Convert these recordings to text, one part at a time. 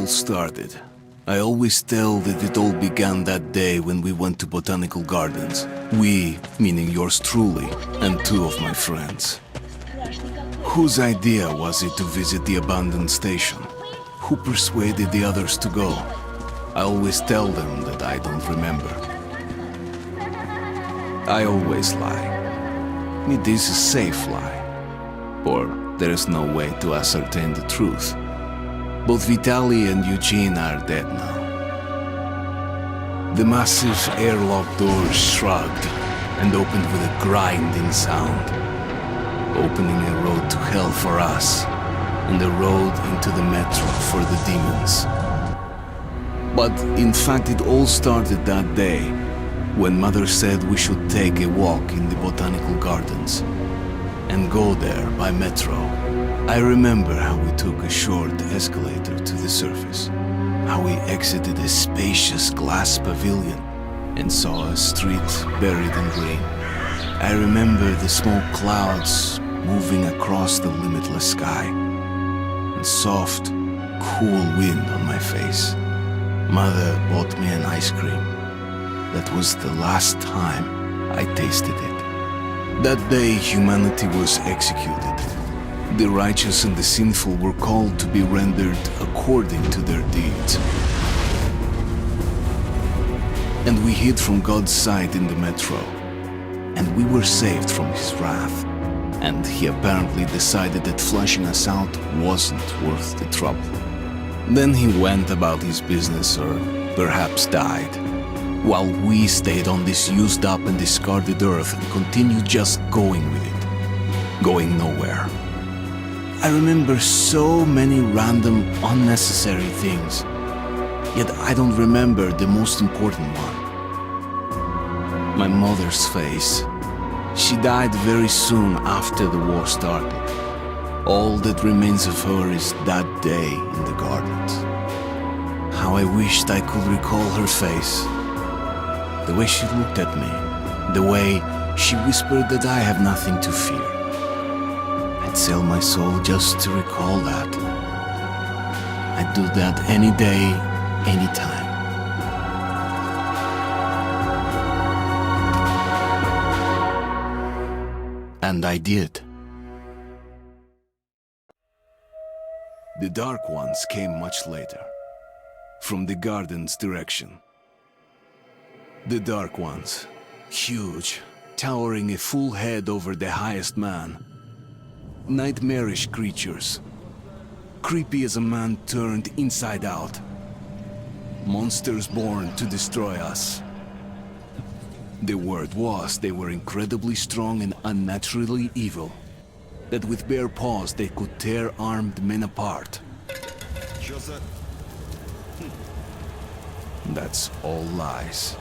started. I always tell that it all began that day when we went to botanical gardens. We, meaning yours truly, and two of my friends. Whose idea was it to visit the abandoned station? Who persuaded the others to go? I always tell them that I don't remember. I always lie. It is a safe lie. Or there is no way to ascertain the truth. Both Vitaly and Eugene are dead now. The massive airlock doors shrugged and opened with a grinding sound, opening a road to hell for us and a road into the metro for the demons. But in fact it all started that day when Mother said we should take a walk in the botanical gardens and go there by metro. I remember how we took a short escalator to the surface, how we exited a spacious glass pavilion and saw a street buried in green. I remember the smoke clouds moving across the limitless sky and soft, cool wind on my face. Mother bought me an ice cream. That was the last time I tasted it. That day humanity was executed. The righteous and the sinful were called to be rendered according to their deeds. And we hid from God's sight in the metro. And we were saved from his wrath. And he apparently decided that flushing us out wasn't worth the trouble. Then he went about his business, or perhaps died, while we stayed on this used up and discarded earth and continued just going with it, going nowhere. I remember so many random, unnecessary things, yet I don't remember the most important one. My mother's face. She died very soon after the war started. All that remains of her is that day in the gardens. How I wished I could recall her face. The way she looked at me, the way she whispered that I have nothing to fear. I'd sell my soul just to recall that. I'd do that any day, any time. And I did. The Dark Ones came much later, from the garden's direction. The Dark Ones, huge, towering a full head over the highest man. Nightmarish creatures, creepy as a man turned inside out. Monsters born to destroy us. The word was they were incredibly strong and unnaturally evil, that with bare paws they could tear armed men apart. That's all lies.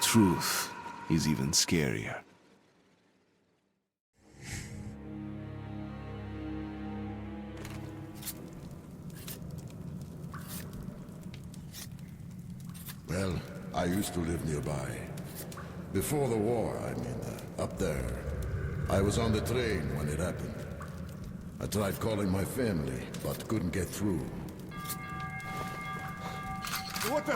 Truth is even scarier. Well, I used to live nearby. Before the war, I mean, up there. I was on the train when it happened. I tried calling my family, but couldn't get through. What the?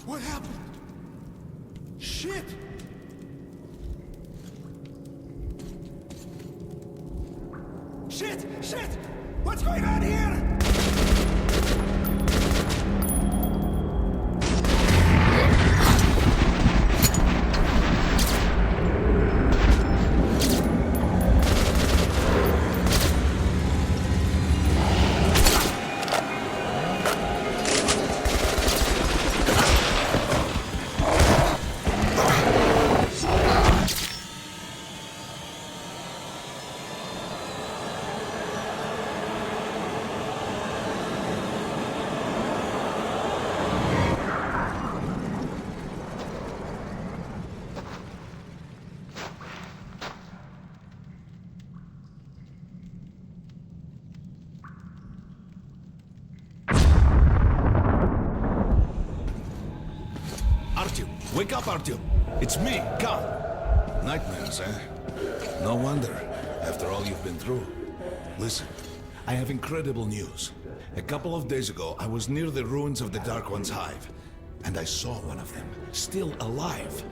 What happened? Shit! Shit! Shit! What's going on here? Wake up, Artyom! It's me, Khan. Nightmares, eh? No wonder, after all you've been through. Listen, I have incredible news. A couple of days ago, I was near the ruins of the Dark One's hive, and I saw one of them, still alive.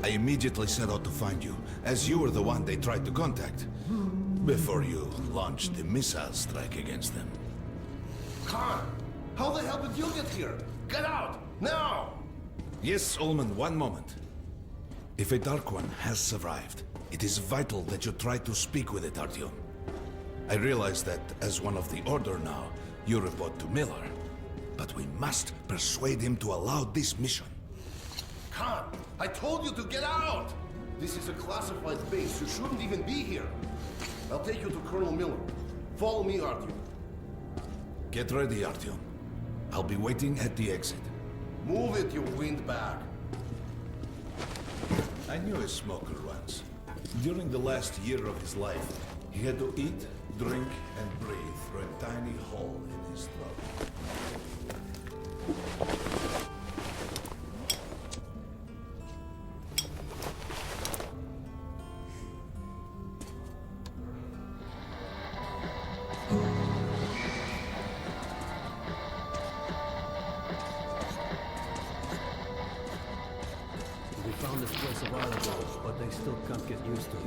I immediately set out to find you, as you were the one they tried to contact, before you launched the missile strike against them. Khan, how the hell did you get here? Get out, now! Yes, Ullman, one moment. If a Dark One has survived, it is vital that you try to speak with it, Artyom. I realize that, as one of the Order now, you report to Miller. But we must persuade him to allow this mission. Khan, I told you to get out! This is a classified base. You shouldn't even be here. I'll take you to Colonel Miller. Follow me, Artyom. Get ready, Artyom. I'll be waiting at the exit. Move it, you windbag. I knew a smoker once. During the last year of his life, he had to eat, drink, and breathe through a tiny hole in his throat. We found this place a while ago, but they still can't get used to it.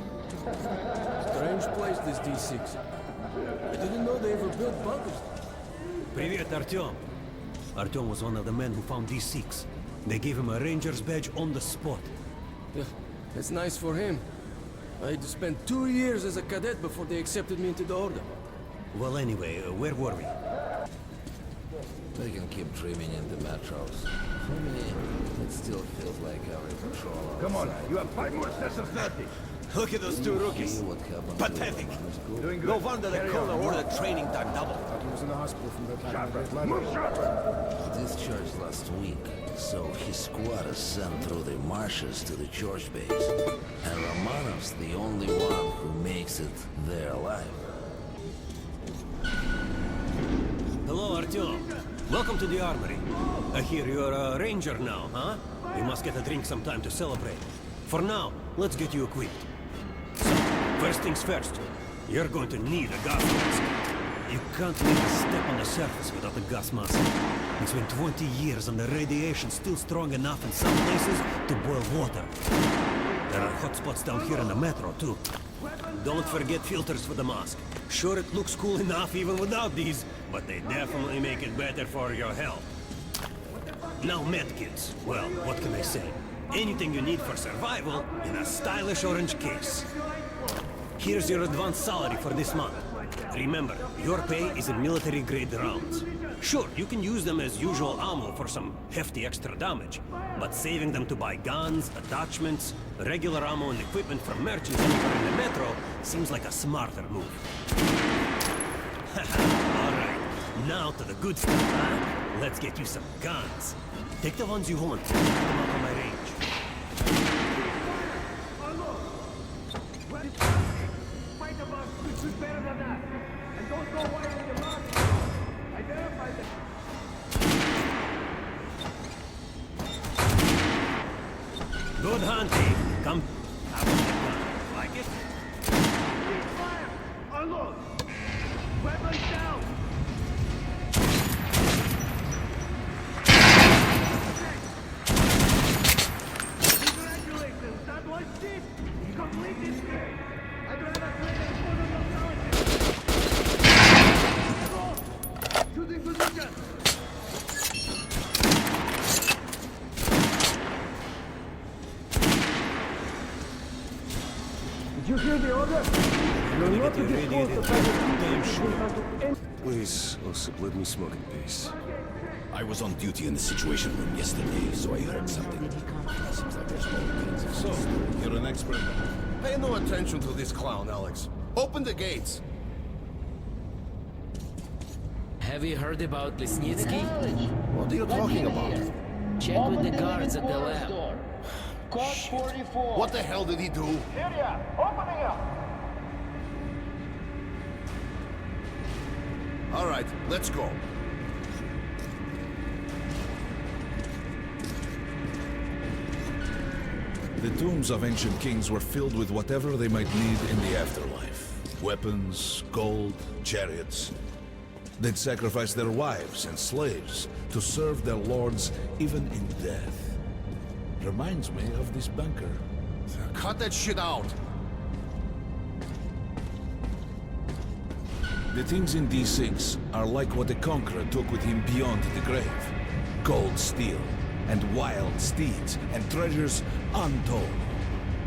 Strange place, this D6. I didn't know they ever built bunkers. Привет, Artyom. Artyom was one of the men who found D6. They gave him a ranger's badge on the spot. Yeah, it's nice for him. I had to spend 2 years as a cadet before they accepted me into the Order. Well, anyway, where were we? They can keep dreaming in the metros. For me, it still feels like every patrol outside. Come on, you have 5 more sets of 30. Look at those two rookies. See what happened Pathetic. Doing good. No wonder the colonel ordered training time double. He was in the hospital from the Move sharper! Discharged last week, so his squad is sent through the marshes to the church base. And Romanov's the only one who makes it there alive. Hello, Artyom. Welcome to the armory. I hear you're a ranger now, huh? We must get a drink sometime to celebrate. For now, let's get you equipped. So, first things first, you're going to need a gas mask. You can't make a step on the surface without a gas mask. It's been 20 years and the radiation's still strong enough in some places to boil water. There are hot spots down here in the metro, too. Don't forget filters for the mask. Sure, it looks cool enough even without these, but they definitely make it better for your health. Now medkits. Well, what can I say? Anything you need for survival in a stylish orange case. Here's your advance salary for this month. Remember, your pay is in military-grade rounds. Sure, you can use them as usual ammo for some hefty extra damage, but saving them to buy guns, attachments, regular ammo and equipment from merchants anywhere in the metro seems like a smarter move. Alright, now to the good stuff, huh? Let's get you some guns. Take the ones you want, and put them out on my range. Fight about which is better than that. And don't go away with your mouth. Identify them. Good hunting. Come. Have a good one. Like it? Fire! Unload! Weapons down! Congratulations! That was it! You completed it! I'd rather play than put on the solid. Shooting position! Did you hear the order? You're not to disclose the fact that Please, Osip, let me smoke in peace. I was on duty in the Situation Room yesterday, so I heard something. Seems like there's all kinds of So, you're an expert. Pay no attention to this clown, Alex. Open the gates. Have you heard about Lesnitsky? What are you talking about? Check with the guards at the lab. What the hell did he do? All right, let's go. The tombs of ancient kings were filled with whatever they might need in the afterlife. Weapons, gold, chariots. They'd sacrifice their wives and slaves to serve their lords even in death. Reminds me of this bunker. Cut that shit out! The things in D6 are like what the Conqueror took with him beyond the grave. Gold steel, and wild steeds, and treasures untold.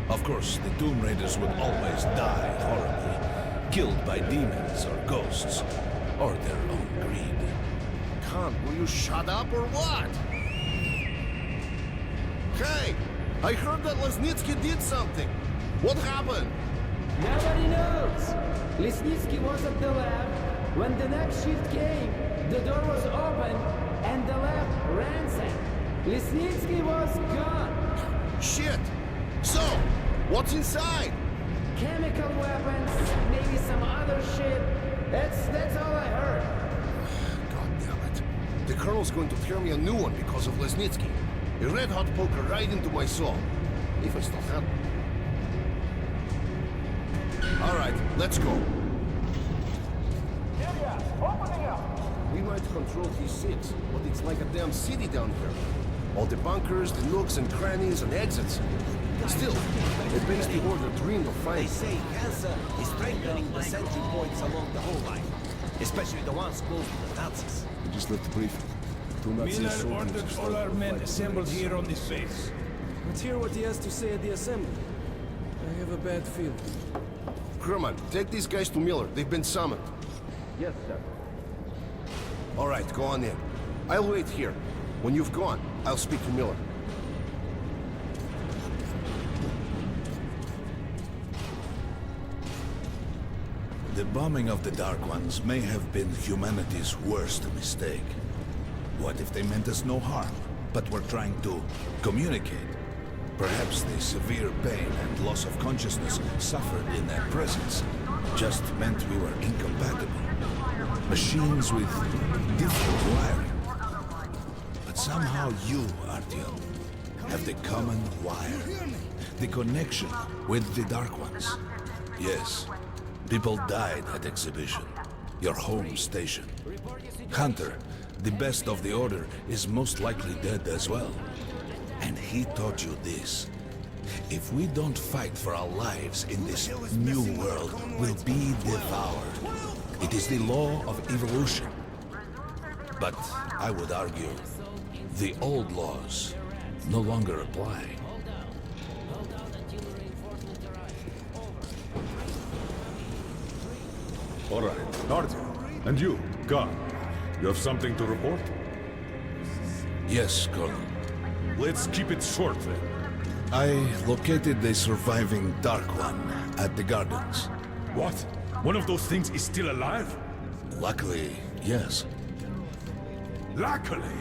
Of course, the Tomb Raiders would always die horribly, killed by demons or ghosts, or their own greed. Khan, will you shut up or what? Hey! I heard that Lesnitsky did something! What happened? Nobody knows. Lesnitsky was at the lab. When the next shift came, the door was open and the lab ransacked. Lesnitsky was gone. Shit! So, what's inside? Chemical weapons, maybe some other shit. That's all I heard. God damn it. The Colonel's going to tear me a new one because of Lesnitsky. A red-hot poker right into my soul. If I still have it. Alright, let's go. We might control T6, but it's like a damn city down here. All the bunkers, the nooks and crannies and exits. Still, the base the Order dreamed of finding. They say cancer is strengthening the sentry points along the whole line, especially the ones close to the Nazis. We just left the briefing. Two Nazi Miller soldiers ordered just all started our to men fight assembled the here on this base. Let's hear what he has to say at the assembly. I have a bad feeling. Herman, take these guys to Miller. They've been summoned. Yes, sir. Alright, go on in. I'll wait here. When you've gone, I'll speak to Miller. The bombing of the Dark Ones may have been humanity's worst mistake. What if they meant us no harm, but were trying to communicate? Perhaps the severe pain and loss of consciousness suffered in their presence just meant we were incompatible. Machines with different wiring. But somehow you, Artyom, have the common wire. The connection with the Dark Ones. Yes, people died at Exhibition, your home station. Hunter, the best of the Order, is most likely dead as well. And he taught you this. If we don't fight for our lives in this new world, we'll be devoured. It is the law of evolution. But I would argue, the old laws no longer apply. All right, Artyom. And you, Khan. You have something to report? Yes, Colonel. Let's keep it short then. I located the surviving Dark One at the Gardens. What? One of those things is still alive? Luckily, yes. Luckily?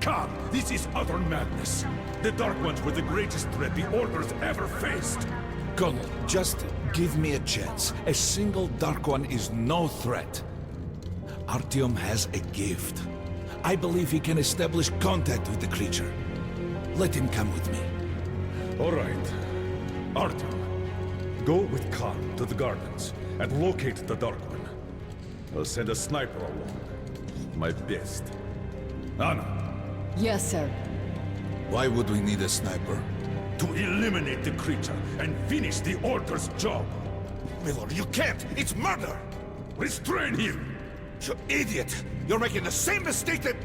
Khan, this is utter madness. The Dark Ones were the greatest threat the Order's ever faced. Colonel, just give me a chance. A single Dark One is no threat. Artyom has a gift. I believe he can establish contact with the creature. Let him come with me. All right. Artyom, go with Khan to the Gardens and locate the Dark One. I'll send a sniper along. My best. Anna. Yes, sir. Why would we need a sniper? To eliminate the creature and finish the Order's job. Miller, you can't! It's murder! Restrain him! You idiot! You're making the same mistake that...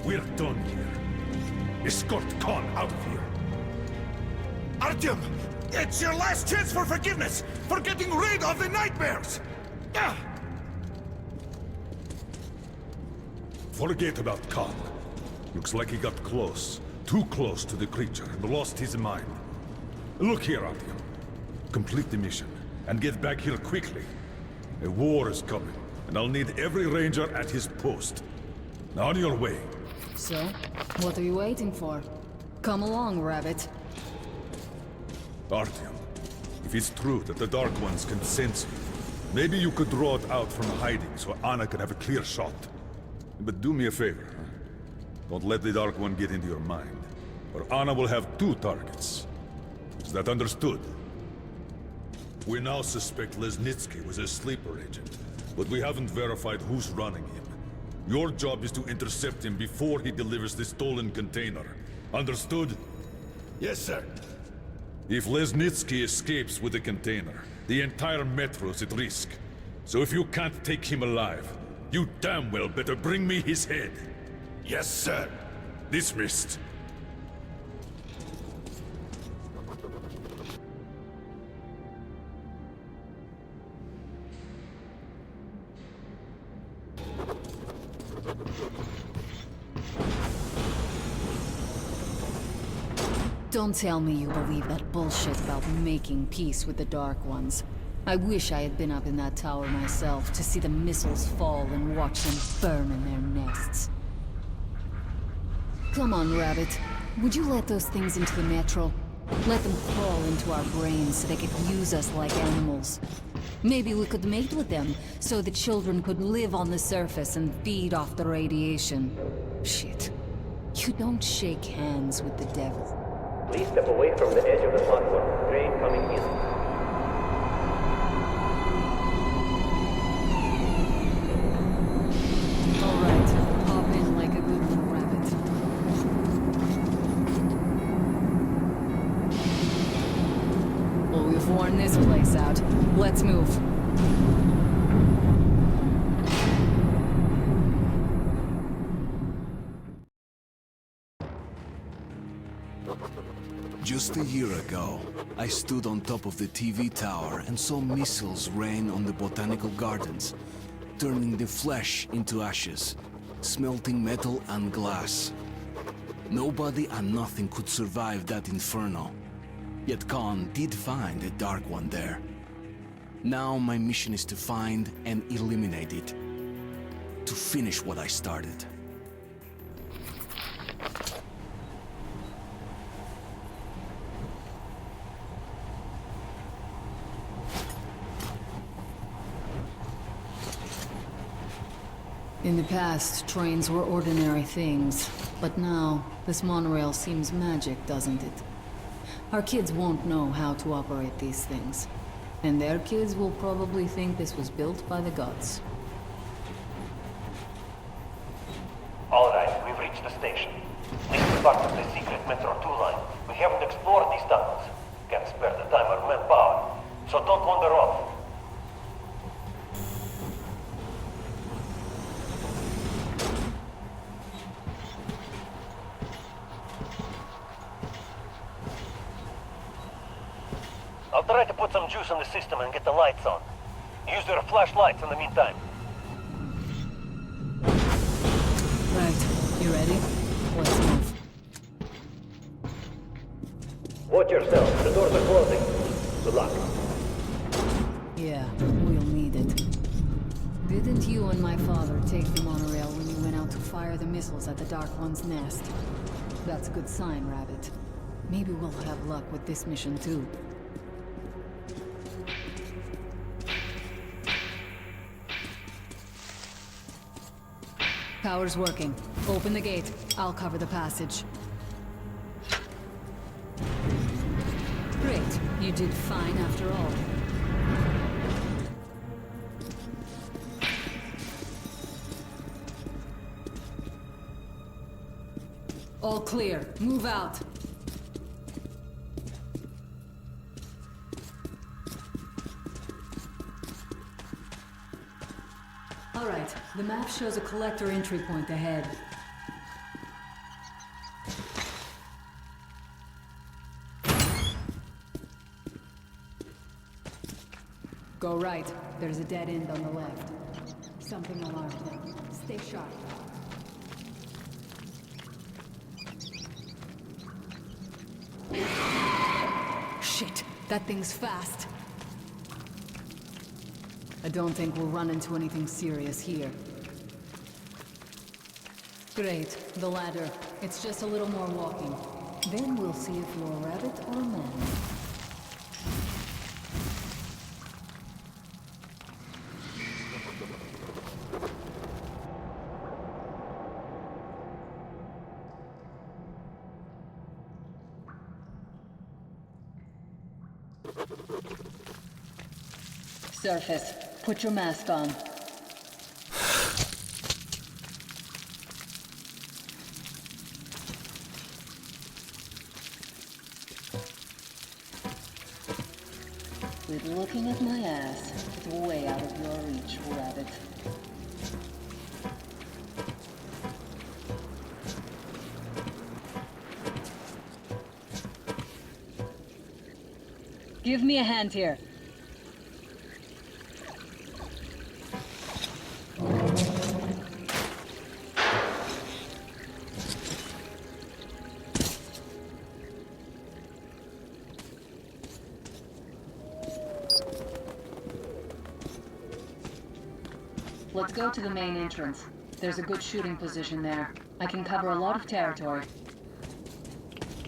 We're done here. Escort Khan out of here. Artyom! It's your last chance for forgiveness! For getting rid of the nightmares! Ah! Forget about Khan. Looks like he got close. Too close to the creature and lost his mind. Look here, Artyom. Complete the mission and get back here quickly. A war is coming, and I'll need every ranger at his post. Now on your way. So, what are you waiting for? Come along, Rabbit. Artyom, if it's true that the Dark Ones can sense you, maybe you could draw it out from hiding so Anna can have a clear shot. But do me a favor, huh? Don't let the Dark One get into your mind, or Anna will have two targets. Is that understood? We now suspect Lesnitsky was a sleeper agent, but we haven't verified who's running him. Your job is to intercept him before he delivers the stolen container. Understood? Yes, sir. If Lesnitsky escapes with the container, the entire metro's at risk. So if you can't take him alive, you damn well better bring me his head. Yes, sir. Dismissed. Don't tell me you believe that bullshit about making peace with the Dark Ones. I wish I had been up in that tower myself to see the missiles fall and watch them burn in their nests. Come on, Rabbit. Would you let those things into the metro? Let them crawl into our brains so they could use us like animals. Maybe we could mate with them, so the children could live on the surface and feed off the radiation. Shit. You don't shake hands with the devil. Please step away from the edge of the platform. Train coming in. Alright, hop in like a good little rabbit. Well, we've worn this place out. Let's move. Just a year ago, I stood on top of the TV tower and saw missiles rain on the botanical gardens, turning the flesh into ashes, smelting metal and glass. Nobody and nothing could survive that inferno. Yet Khan did find a Dark One there. Now my mission is to find and eliminate it. To finish what I started. In the past, trains were ordinary things, but now, this monorail seems magic, doesn't it? Our kids won't know how to operate these things, and their kids will probably think this was built by the gods. Alright, we've reached the station. This is part of the secret Metro 2 line. We haven't explored these tunnels. Can't spare the time or manpower, so don't wander off. I'll try to put some juice in the system and get the lights on. Use your flashlights in the meantime. Right, you ready? Let's move. Watch yourself, the doors are closing. Good luck. Yeah, we'll need it. Didn't you and my father take the monorail when you went out to fire the missiles at the Dark One's nest? That's a good sign, Rabbit. Maybe we'll have luck with this mission too. Power's working. Open the gate. I'll cover the passage. Great. You did fine after all. All clear. Move out. All right. The map shows a collector entry point ahead. Go right. There's a dead end on the left. Something alarmed them. Stay sharp. Shit, that thing's fast. I don't think we'll run into anything serious here. Great, the ladder. It's just a little more walking. Then we'll see if you're a rabbit or a man. Surface, put your mask on. Quit looking at my ass. It's way out of your reach, rabbit. Give me a hand here. Let's go to the main entrance. There's a good shooting position there. I can cover a lot of territory.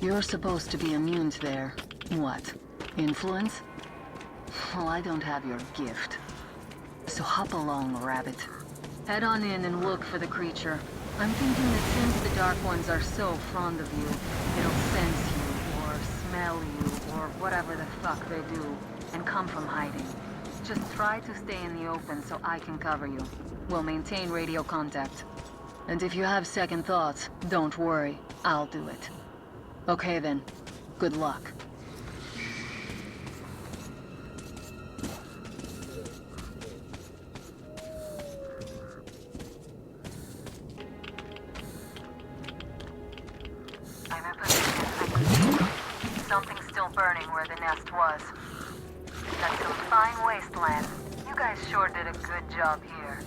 You're supposed to be immune to their... what? Influence? Well, I don't have your gift. So hop along, rabbit. Head on in and look for the creature. I'm thinking that since the Dark Ones are so fond of you, it'll sense you, or smell you, or whatever the fuck they do, and come from hiding. Just try to stay in the open so I can cover you. We'll maintain radio contact. And if you have second thoughts, don't worry. I'll do it. Okay then. Good luck. I'm in position. Something's still burning where the nest was. That's some fine wasteland. You guys sure did a good job here.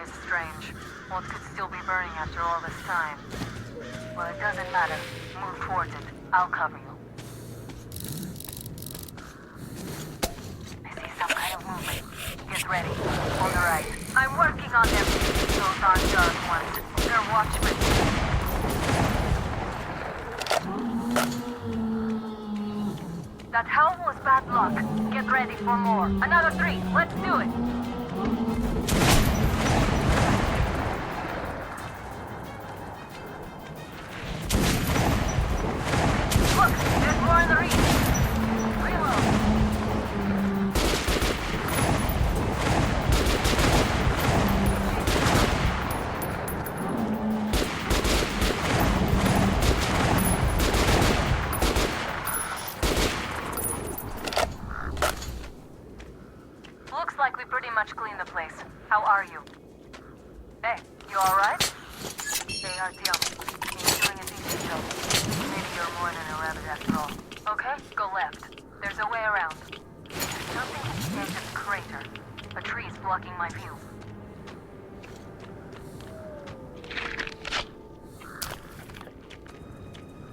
It's strange. What could still be burning after all this time? Well, it doesn't matter. Move towards it. I'll cover you. I see some kind of movement. Get ready. On the right. I'm working on them. Those aren't Dark Ones. They're watchmen. That helm was bad luck. Get ready for more. Another 3. Let's do it. Look, there's more in the reach. Reload. Looks like we pretty much cleaned the place. How are you? Hey, you alright? Hey, Artyom. You're doing a decent job. Maybe you're more than a rabbit after all. Okay, go left. There's a way around. There's something in the edge of the crater. A tree's blocking my view.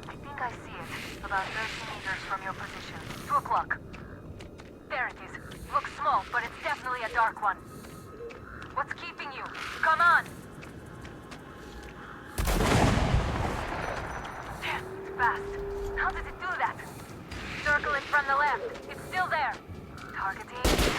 I think I see it. About 30 meters from your position. 2 o'clock. There it is. Looks small, but it's definitely a Dark One. What's keeping you? Come on! Damn, it's fast. How did it do that? Circle it from the left. It's still there. Targeting.